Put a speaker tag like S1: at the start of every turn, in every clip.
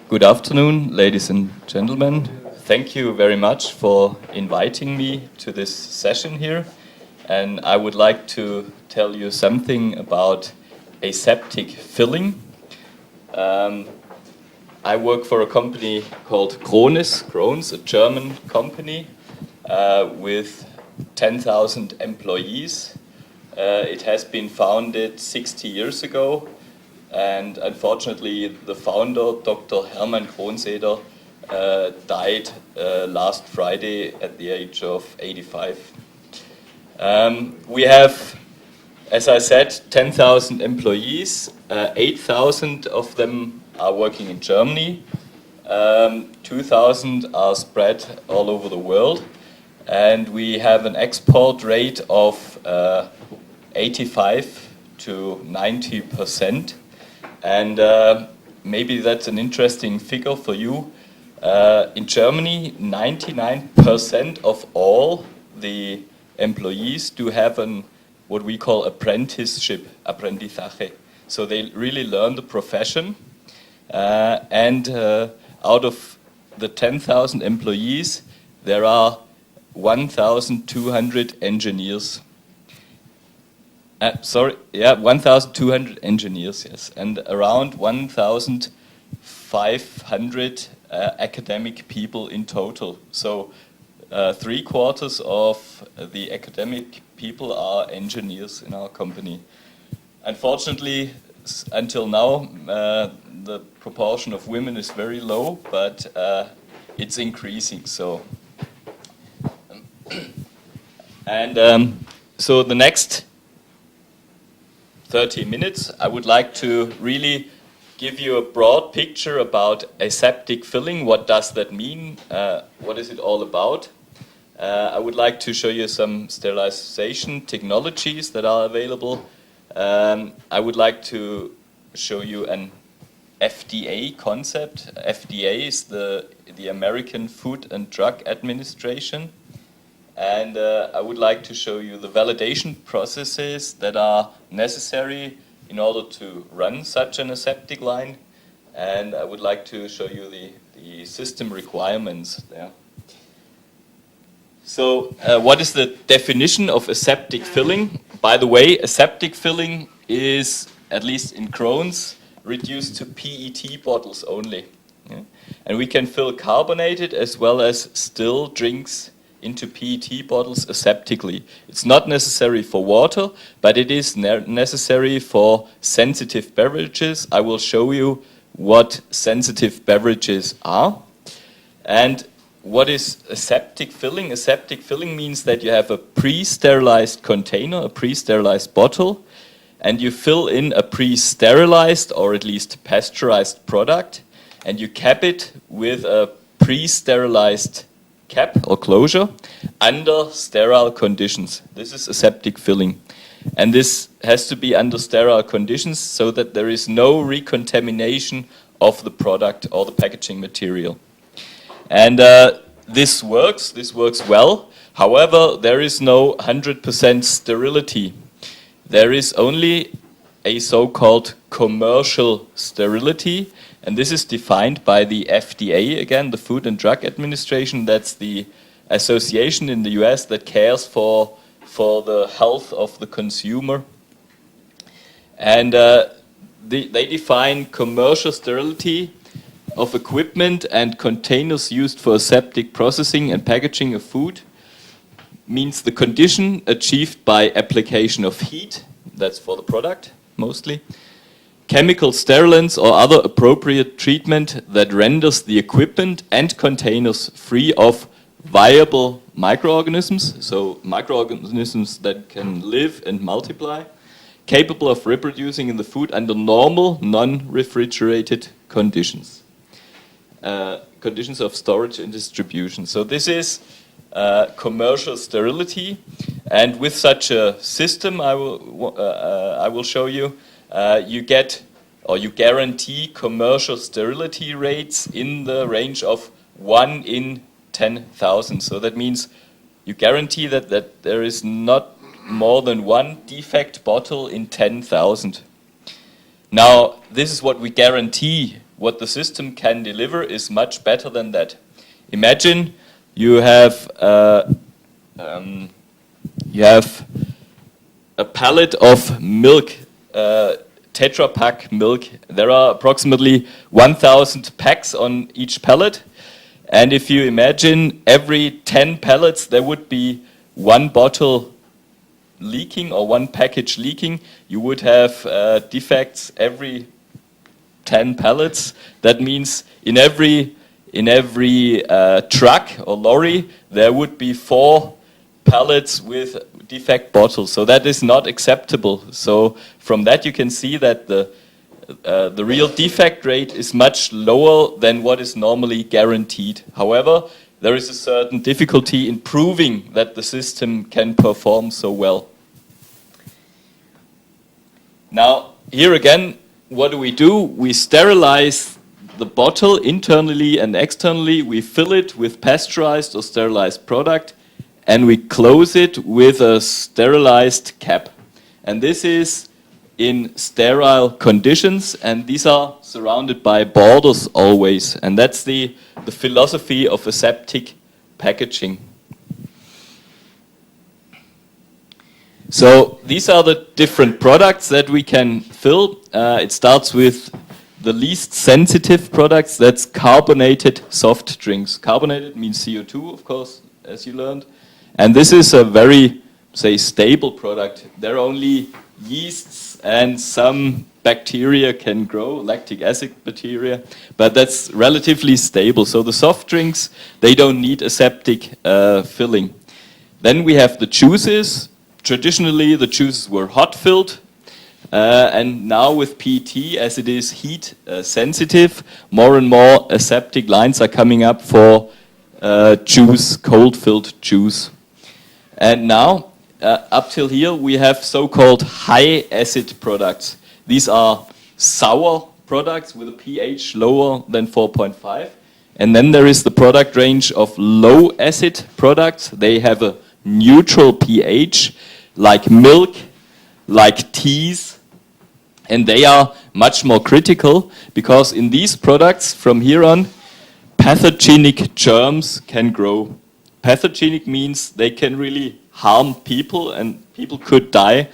S1: Good afternoon, ladies and gentlemen. Thank you very much for inviting me to this session here. And I would like to tell you something about aseptic filling. I work for a company called Krones, a German company with 10,000 employees. It has been founded 60 years ago. And unfortunately, the founder, Dr. Hermann Kronzeder, died last Friday at the age of 85. We have, as I said, 10,000 employees. 8,000 of them are working in Germany. 2,000 are spread all over the world. And we have an export rate of 85 to 90%. And maybe that's an interesting figure for you. In Germany, 99% of all the employees do have what we call apprenticeship, aprendizaje. So they really learn the profession. And out of the 10,000 employees, there are 1,200 engineers. 1,200 engineers, yes, and around 1,500 academic people in total. So 3/4 of the academic people are engineers in our company. Unfortunately, until now, the proportion of women is very low, but it's increasing. So, and so the next 30 minutes, I would like to really give you a broad picture about aseptic filling. What does that mean? What is it all about? I would like to show you some sterilization technologies that are available. I would like to show you an FDA concept. FDA is the American Food and Drug Administration. And I would like to show you the validation processes that are necessary in order to run such an aseptic line. And I would like to show you the system requirements there. So what is the definition of aseptic filling? By the way, aseptic filling is, at least in Krones, reduced to PET bottles only. Yeah? And we can fill carbonated as well as still drinks into PET bottles aseptically. It's not necessary for water, but it is necessary for sensitive beverages. I will show you what sensitive beverages are. And what is aseptic filling? Aseptic filling means that you have a pre-sterilized container, a pre-sterilized bottle, and you fill in a pre-sterilized or at least pasteurized product, and you cap it with a pre-sterilized cap or closure under sterile conditions. This is aseptic filling. And this has to be under sterile conditions so that there is no recontamination of the product or the packaging material. And this works well. However, there is no 100% sterility. There is only a so-called commercial sterility. And this is defined by the FDA, again, the Food and Drug Administration. That's the association in the US that cares for the health of the consumer. And they define commercial sterility of equipment and containers used for aseptic processing and packaging of food. Means the condition achieved by application of heat, that's for the product mostly, chemical sterilants or other appropriate treatment that renders the equipment and containers free of viable microorganisms, so microorganisms that can live and multiply, capable of reproducing in the food under normal, non-refrigerated conditions. Conditions of storage and distribution. So this is commercial sterility, and with such a system I will show you, you get or you guarantee commercial sterility rates in the range of 1 in 10,000. So that means you guarantee that there is not more than one defect bottle in 10,000. Now, this is what we guarantee what the system can deliver is much better than that. Imagine you have a pallet of milk, Tetra Pak milk. There are approximately 1,000 packs on each pallet. And if you imagine every 10 pallets, there would be one bottle leaking or one package leaking, you would have defects every 10 pallets. That means in every truck or lorry, there would be 4 pallets with defect bottles. So that is not acceptable. So from that you can see that the real defect rate is much lower than what is normally guaranteed. However, there is a certain difficulty in proving that the system can perform so well. Now, here again, what do? We sterilize the bottle internally and externally. We fill it with pasteurized or sterilized product, and we close it with a sterilized cap. And this is in sterile conditions, and these are surrounded by borders always. And that's the philosophy of aseptic packaging. So these are the different products that we can fill. It starts with the least sensitive products, that's carbonated soft drinks. Carbonated means CO2, of course, as you learned. And this is a very, say, stable product. There are only yeasts and some bacteria can grow, lactic acid bacteria, but that's relatively stable. So the soft drinks, they don't need aseptic filling. Then we have the juices. Traditionally, the juices were hot filled, and now with PET, as it is heat sensitive, more and more aseptic lines are coming up for juice, cold filled juice. And now, up till here, we have so-called high acid products. These are sour products with a pH lower than 4.5. And then there is the product range of low acid products. They have a neutral pH, like milk, like teas. And they are much more critical because in these products, from here on, pathogenic germs can grow. Pathogenic means they can really harm people, and people could die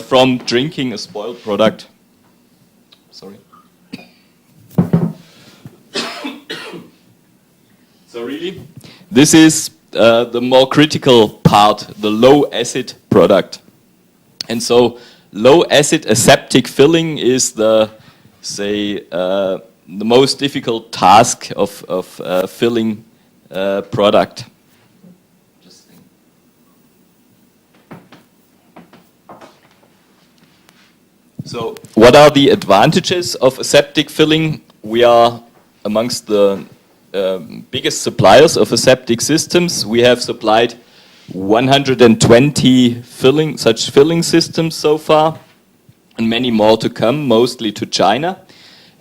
S1: from drinking a spoiled product. Sorry. So really, this is the more critical part, the low acid product. And so low acid aseptic filling is the, say, the most difficult task of filling product. So what are the advantages of aseptic filling? We are amongst the biggest suppliers of aseptic systems. We have supplied 120 such filling systems so far, and many more to come, mostly to China.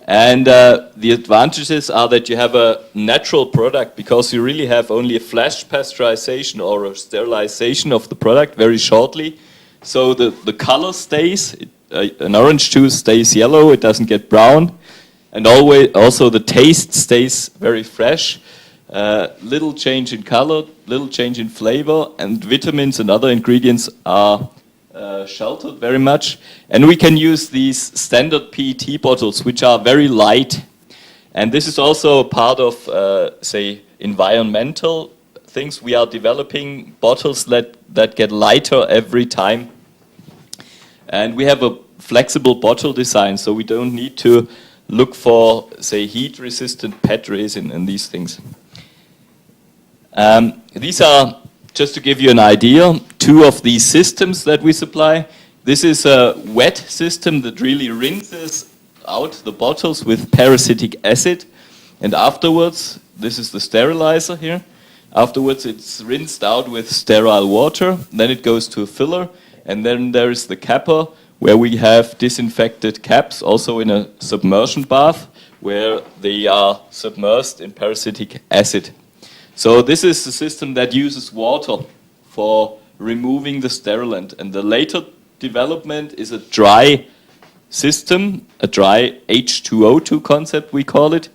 S1: And the advantages are that you have a natural product because you really have only a flash pasteurization or a sterilization of the product very shortly. So the color stays. An orange juice stays yellow, it doesn't get brown, and also the taste stays very fresh. Little change in color, little change in flavor, and vitamins and other ingredients are sheltered very much. And we can use these standard PET bottles, which are very light. And this is also a part of, say, environmental things. We are developing bottles that get lighter every time. And we have a flexible bottle design, so we don't need to look for, say, heat-resistant PET resin and these things. These are, just to give you an idea, 2 of these systems that we supply. This is a wet system that really rinses out the bottles with parasitic acid. And afterwards, this is the sterilizer here. Afterwards, it's rinsed out with sterile water. Then it goes to a filler. And then there is the capper, where we have disinfected caps, also in a submersion bath, where they are submersed in parasitic acid. So this is a system that uses water for removing the sterilant. And the later development is a dry system, a dry H2O2 concept we call it,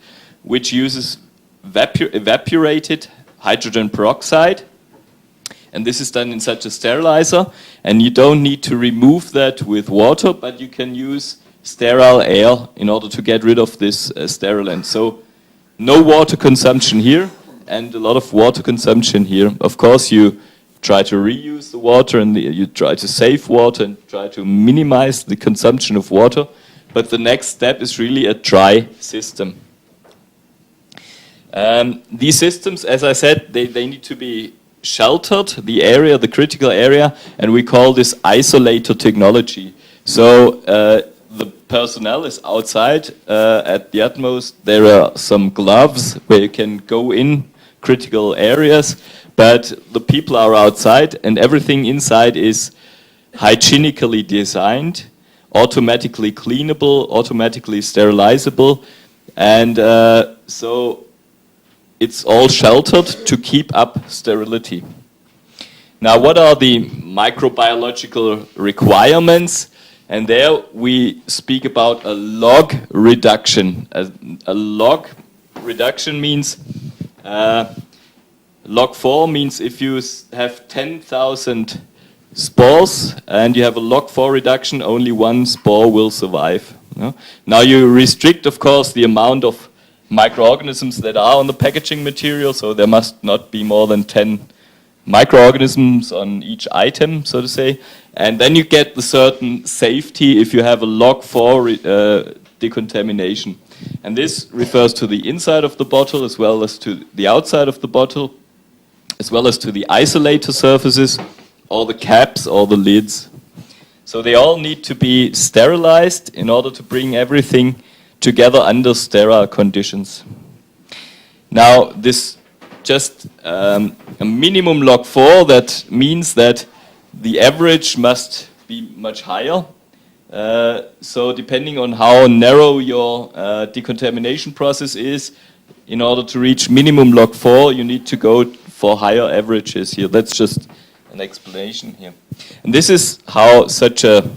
S1: which uses evaporated hydrogen peroxide. And this is done in such a sterilizer, and you don't need to remove that with water, but you can use sterile air in order to get rid of this sterilant. So no water consumption here, and a lot of water consumption here. Of course, you try to reuse the water, and you try to save water, and try to minimize the consumption of water. But the next step is really a dry system. These systems, as I said, they need to be sheltered, the area, the critical area, and we call this isolator technology. So the personnel is outside at the utmost. There are some gloves where you can go in critical areas, but the people are outside, and everything inside is hygienically designed, automatically cleanable, automatically sterilizable, and so it's all sheltered to keep up sterility. Now, what are the microbiological requirements? And there we speak about a log reduction. A log reduction means, log 4 means if you have 10,000 spores and you have a log 4 reduction, only one spore will survive. No? Now you restrict, of course, the amount of microorganisms that are on the packaging material, so there must not be more than 10 microorganisms on each item, so to say, and then you get the certain safety if you have a log 4 decontamination. And this refers to the inside of the bottle as well as to the outside of the bottle, as well as to the isolator surfaces, or the caps or the lids. So they all need to be sterilized in order to bring everything together under sterile conditions. Now, this just a minimum log 4, that means that the average must be much higher. So depending on how narrow your decontamination process is, in order to reach minimum log 4, you need to go for higher averages here. That's just an explanation here. And this is how such a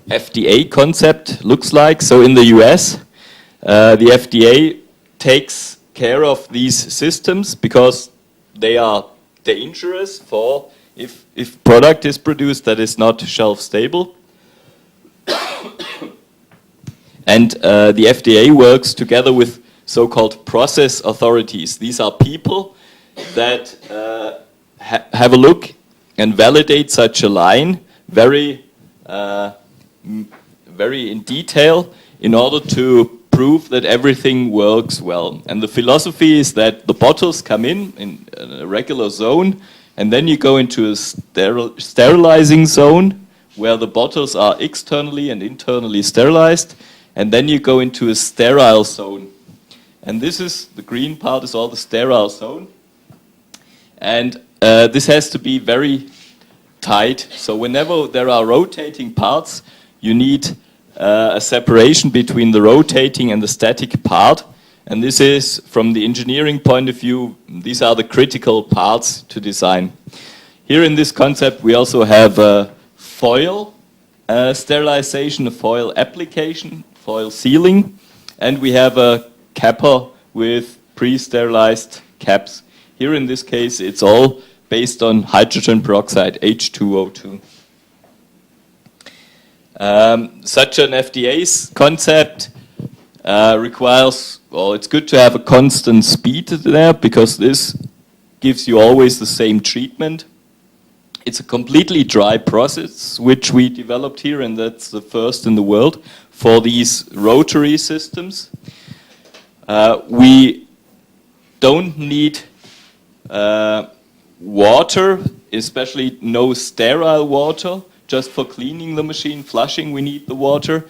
S1: FDA concept looks like. So in the US, the FDA takes care of these systems because they are dangerous for if product is produced that is not shelf stable. And the FDA works together with so-called process authorities. These are people that have a look and validate such a line very in detail in order to prove that everything works well. And the philosophy is that the bottles come in a regular zone, and then you go into a sterilizing zone where the bottles are externally and internally sterilized, and then you go into a sterile zone. And this is, the green part is all the sterile zone. And this has to be very tight. So whenever there are rotating parts, you need a separation between the rotating and the static part. And this is, from the engineering point of view, these are the critical parts to design. Here in this concept, we also have a foil sterilization, a foil application, foil sealing, and we have a capper with pre-sterilized caps. Here in this case, it's all based on hydrogen peroxide, H2O2. Such an FDA's concept requires, well, it's good to have a constant speed there because this gives you always the same treatment. It's a completely dry process which we developed here, and that's the first in the world for these rotary systems. We don't need water, especially no sterile water. Just for cleaning the machine, flushing, we need the water.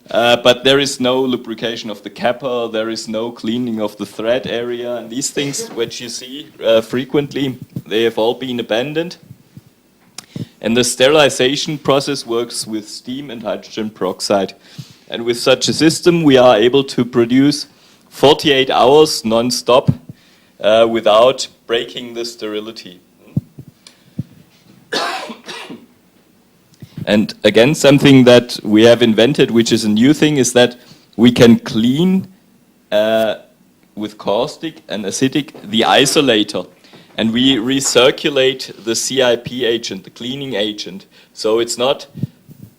S1: But there is no lubrication of the capper, there is no cleaning of the thread area, and these things which you see frequently, they have all been abandoned. And the sterilization process works with steam and hydrogen peroxide. And with such a system, we are able to produce 48 hours non-stop without breaking the sterility. And again, something that we have invented, which is a new thing, is that we can clean with caustic and acidic the isolator. And we recirculate the CIP agent, the cleaning agent. So it's not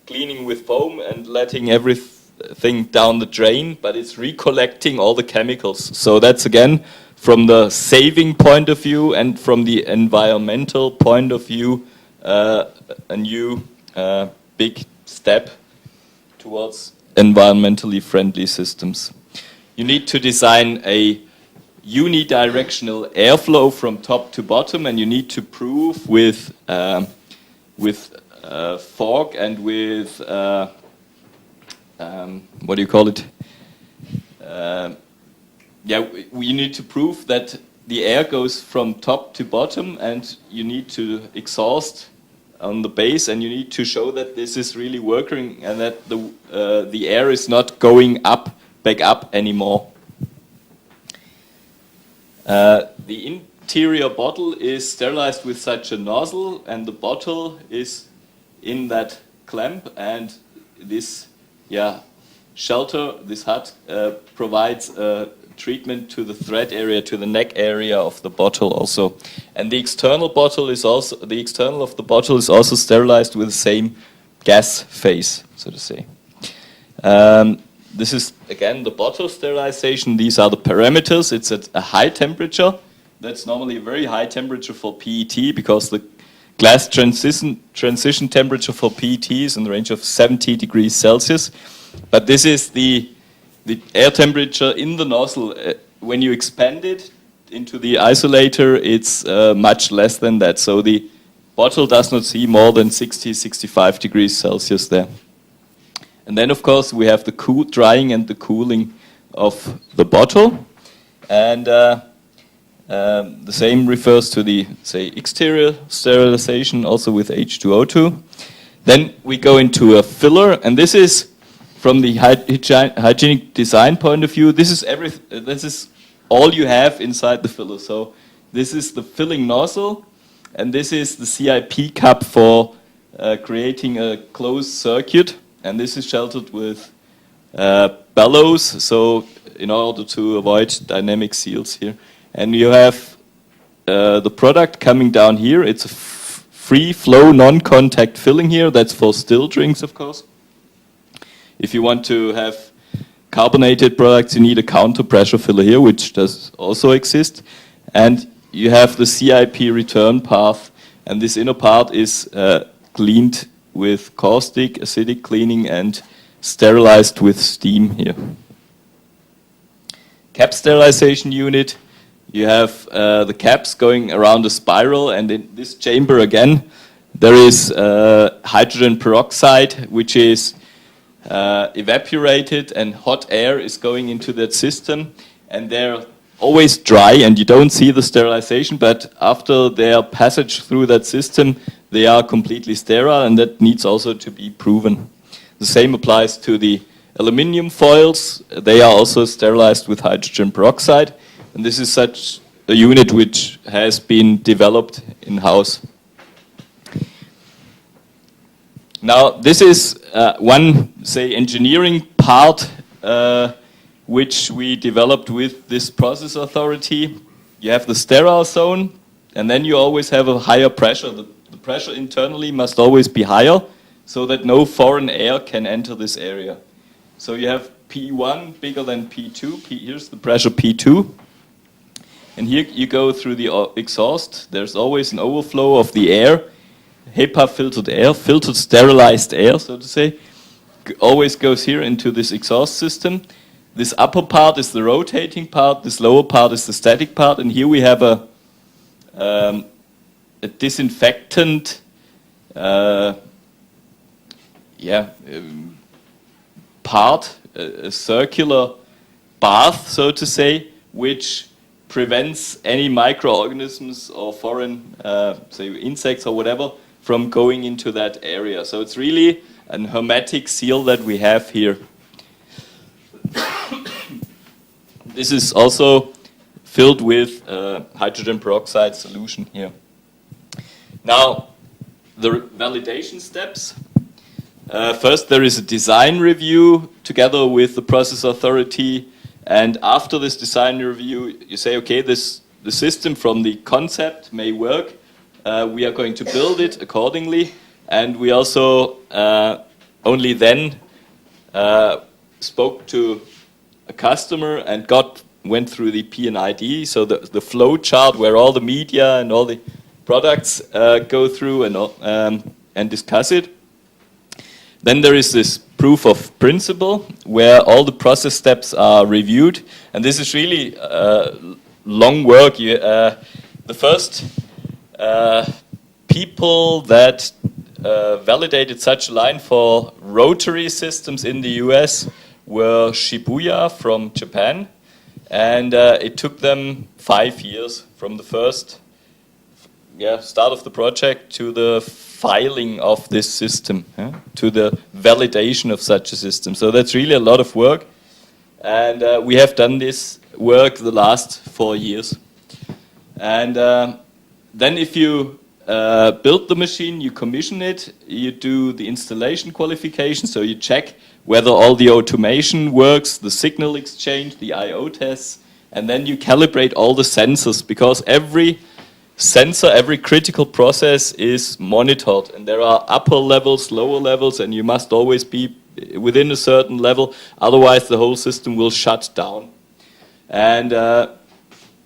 S1: cleaning with foam and letting everything down the drain, but it's recollecting all the chemicals. So that's again, from the saving point of view and from the environmental point of view, a new big step towards environmentally friendly systems. You need to design a unidirectional airflow from top to bottom, and you need to prove with fog and with what do you call it? We need to prove that the air goes from top to bottom, and you need to exhaust on the base, and you need to show that this is really working and that the air is not going back up anymore. The interior bottle is sterilized with such a nozzle, and the bottle is in that clamp, and this shelter, this hut, provides treatment to the thread area, to the neck area of the bottle also. And the external bottle is also, the external of the bottle is also sterilized with the same gas phase, so to say. This is, again, the bottle sterilization. These are the parameters. It's at a high temperature. That's normally a very high temperature for PET, because the glass transition temperature for PET is in the range of 70 degrees Celsius. But this is the air temperature in the nozzle. When you expand it into the isolator, it's much less than that. So the bottle does not see more than 60-65 degrees Celsius there. And then, of course, we have the drying and the cooling of the bottle. And the same refers to the, say, exterior sterilization, also with H2O2. Then we go into a filler, and this is, from the hygienic design point of view, this is all you have inside the filler. So this is the filling nozzle, and this is the CIP cup for creating a closed circuit. And this is sheltered with bellows, so in order to avoid dynamic seals here. And you have the product coming down here. It's a free flow, non-contact filling here. That's for still drinks, of course. If you want to have carbonated products, you need a counter pressure filler here, which does also exist. And you have the CIP return path, and this inner part is cleaned with caustic, acidic cleaning, and sterilized with steam here. Cap sterilization unit. You have the caps going around a spiral, and in this chamber again, there is hydrogen peroxide, which is evaporated, and hot air is going into that system, and they're always dry, and you don't see the sterilization, but after their passage through that system, they are completely sterile, and that needs also to be proven. The same applies to the aluminium foils. They are also sterilized with hydrogen peroxide, and this is such a unit which has been developed in-house. Now, this is one, say, engineering part which we developed with this process authority. You have the sterile zone, and then you always have a higher pressure. The pressure internally must always be higher, so that no foreign air can enter this area. So you have P1 bigger than P2. Here's the pressure P2. And here you go through the exhaust. There's always an overflow of the air, HEPA filtered air, filtered sterilized air, so to say, always goes here into this exhaust system. This upper part is the rotating part, this lower part is the static part, and here we have a disinfectant part, a circular bath, so to say, which prevents any microorganisms or foreign, say, insects or whatever from going into that area. So it's really a hermetic seal that we have here. This is also filled with hydrogen peroxide solution here. Now, the validation steps. First, there is a design review together with the process authority, and after this design review, you say, okay, the system from the concept may work. We are going to build it accordingly, and we also only then spoke to a customer and went through the P&ID, so the flow chart where all the media and all the products go through and discuss it. Then there is this proof of principle where all the process steps are reviewed, and this is really long work. The first people that validated such a line for rotary systems in the US were Shibuya from Japan, and it took them 5 years from the first start of the project to the filing of this system, to the validation of such a system. So that's really a lot of work, and we have done this work the last 4 years. And then if you build the machine, you commission it, you do the installation qualification, so you check whether all the automation works, the signal exchange, the I/O tests, and then you calibrate all the sensors, because every sensor, every critical process is monitored, and there are upper levels, lower levels, and you must always be within a certain level, otherwise the whole system will shut down. And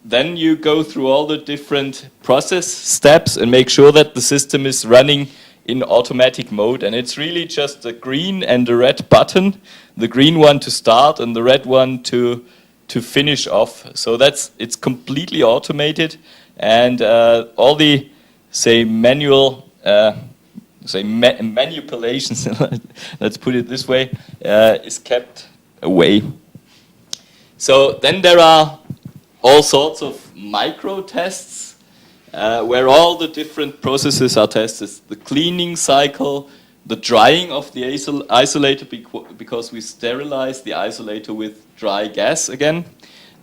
S1: then you go through all the different process steps and make sure that the system is running in automatic mode, and it's really just a green and a red button, the green one to start and the red one to finish off. So it's completely automated, and all the manipulations, let's put it this way, is kept away. So then there are all sorts of micro tests where all the different processes are tested. The cleaning cycle, the drying of the isolator, because we sterilize the isolator with dry gas again.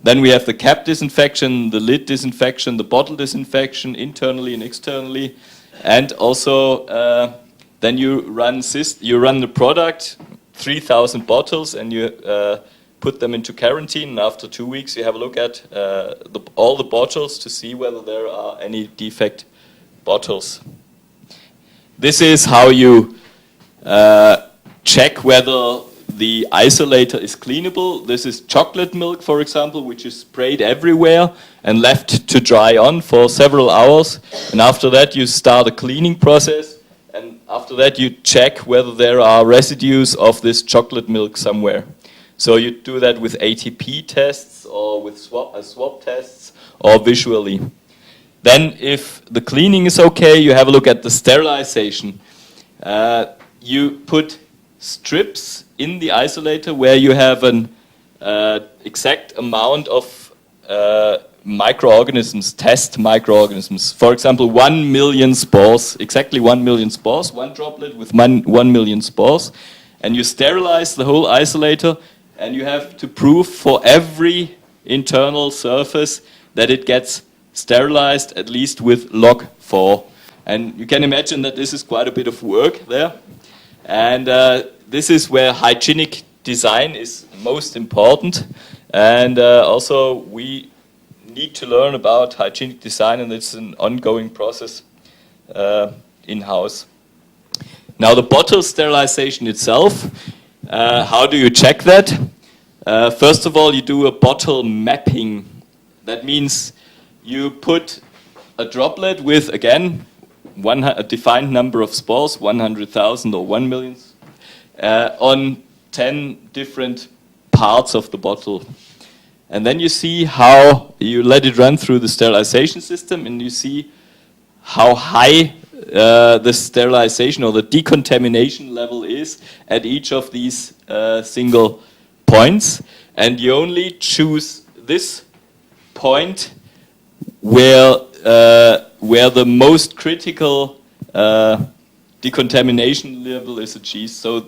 S1: Then we have the cap disinfection, the lid disinfection, the bottle disinfection, internally and externally. And also then you run the product, 3,000 bottles, and you put them into quarantine, and after 2 weeks you have a look at all the bottles to see whether there are any defect bottles. This is how you check whether the isolator is cleanable. This is chocolate milk, for example, which is sprayed everywhere and left to dry on for several hours, and after that you start a cleaning process, and after that you check whether there are residues of this chocolate milk somewhere. So you do that with ATP tests or with swab tests or visually. Then if the cleaning is okay, you have a look at the sterilization. You put strips in the isolator where you have an exact amount of microorganisms, test microorganisms. For example, 1 million spores, exactly 1 million spores, one droplet with 1 million spores. And you sterilize the whole isolator, and you have to prove for every internal surface that it gets sterilized at least with log 4. And you can imagine that this is quite a bit of work there. And this is where hygienic design is most important. And also we need to learn about hygienic design, and it's an ongoing process in-house. Now the bottle sterilization itself, how do you check that? First of all, you do a bottle mapping. That means you put a droplet with, again, a defined number of spores, 100,000 or 1 million, on 10 different parts of the bottle. And then you see how you let it run through the sterilization system, and you see how high the sterilization or the decontamination level is at each of these single points. And you only choose this point where the most critical decontamination level is achieved. So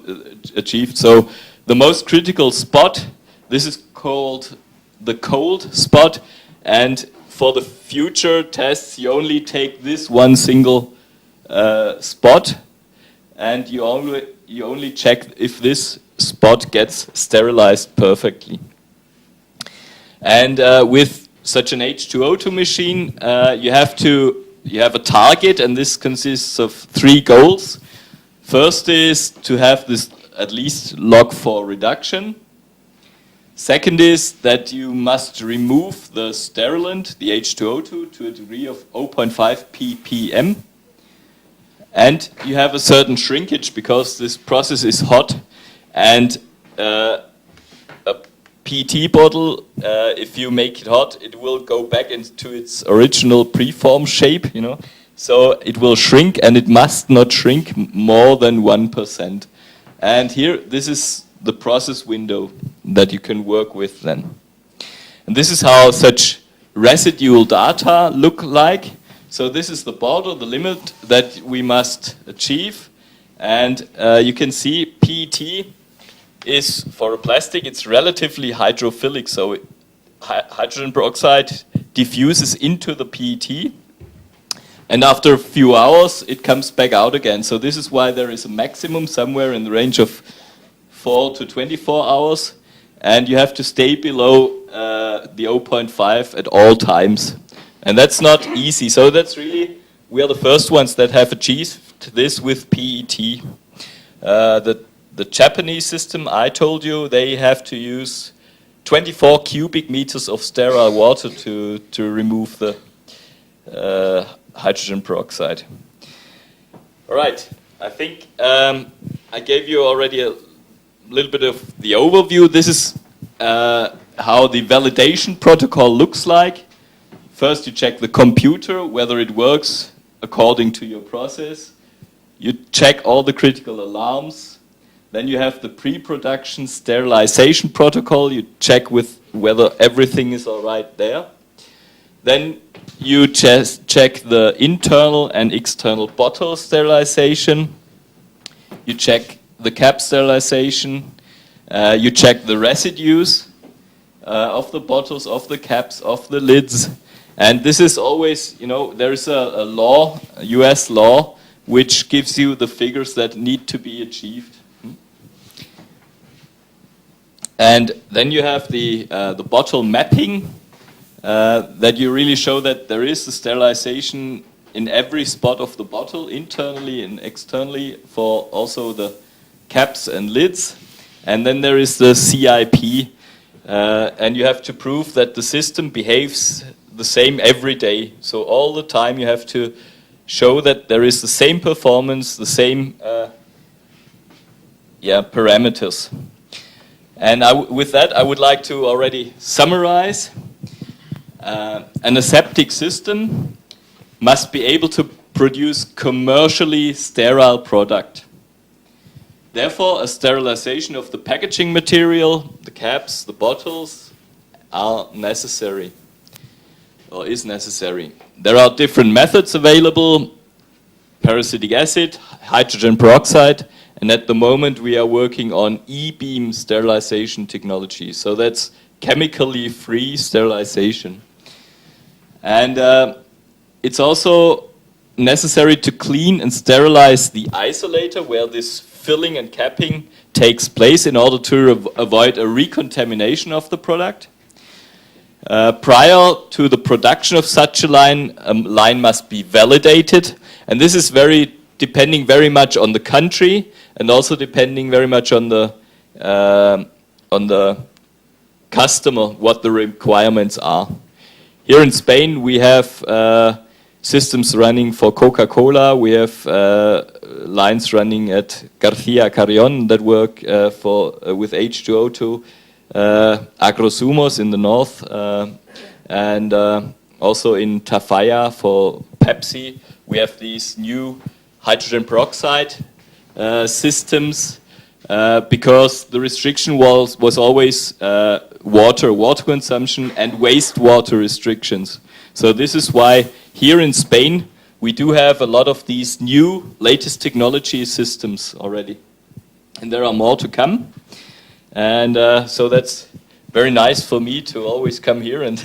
S1: the most critical spot, this is called the cold spot, and for the future tests you only take this one single spot, and you you only check if this spot gets sterilized perfectly. And with such an H2O2 machine, you have a target, and this consists of 3 goals. First is to have this at least log4 reduction. Second is that you must remove the sterilant, the H2O2, to a degree of 0.5 ppm. And you have a certain shrinkage because this process is hot, and a PET bottle, if you make it hot, it will go back into its original preform shape, you know. So it will shrink, and it must not shrink more than 1%. And here, this is the process window that you can work with then. And this is how such residual data look like. So this is the border, the limit that we must achieve. And you can see PET is, for a plastic, it's relatively hydrophilic. So hydrogen peroxide diffuses into the PET. And after a few hours, it comes back out again. So this is why there is a maximum somewhere in the range of 4 to 24 hours. And you have to stay below the 0.5 at all times. And that's not easy. So that's really, we are the first ones that have achieved this with PET. The Japanese system, I told you, they have to use 24 cubic meters of sterile water to remove the hydrogen peroxide. All right, I think I gave you already a little bit of the overview. This is how the validation protocol looks like. First, you check the computer, whether it works according to your process. You check all the critical alarms. Then you have the pre-production sterilization protocol. You check with whether everything is all right there. Then you just check the internal and external bottle sterilization. You check the cap sterilization. You check the residues of the bottles, of the caps, of the lids. And this is always, you know, there is a law, a US law, which gives you the figures that need to be achieved. And then you have the bottle mapping, that you really show that there is a sterilization in every spot of the bottle, internally and externally, for also the caps and lids. And then there is the CIP, and you have to prove that the system behaves the same every day. So all the time you have to show that there is the same performance, the same parameters. And with that, I would like to already summarize. An aseptic system must be able to produce commercially sterile product. Therefore, a sterilization of the packaging material, the caps, the bottles, are necessary, or is necessary. There are different methods available: parasitic acid, hydrogen peroxide, and at the moment we are working on E-beam sterilization technology. So that's chemically free sterilization. And it's also necessary to clean and sterilize the isolator where this filling and capping takes place in order to avoid a recontamination of the product. Prior to the production of such a line must be validated, and this is depending very much on the country, and also depending very much on the customer, what the requirements are. Here in Spain, we have systems running for Coca-Cola. We have lines running at García Carrión that work with H2O2. Agrosumos in the north, and also in Tafalla for Pepsi. We have these new hydrogen peroxide systems because the restriction was always water consumption and wastewater restrictions. So this is why here in Spain we do have a lot of these new latest technology systems already, and there are more to come. And so that's very nice for me to always come here and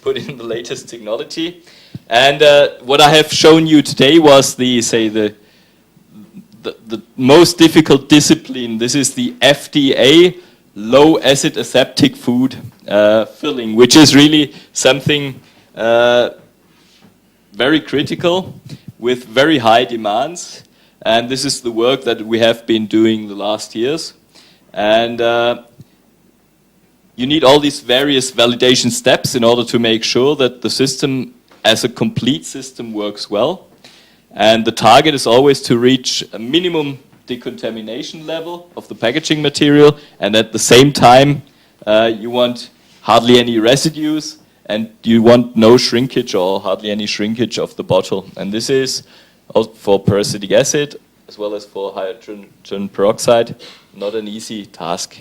S1: put in the latest technology. And what I have shown you today was the the most difficult discipline. This is the FDA low acid aseptic food filling, which is really something very critical with very high demands. And this is the work that we have been doing the last years. And you need all these various validation steps in order to make sure that the system as a complete system works well. And the target is always to reach a minimum decontamination level of the packaging material, and at the same time you want hardly any residues, and you want no shrinkage or hardly any shrinkage of the bottle. And this is for peracetic acid as well as for hydrogen peroxide not an easy task.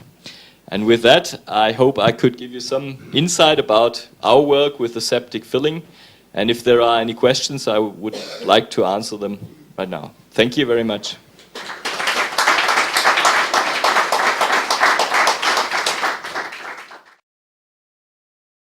S1: And with that, I hope I could give you some insight about our work with aseptic filling. And if there are any questions, I would like to answer them right now. Thank you very much.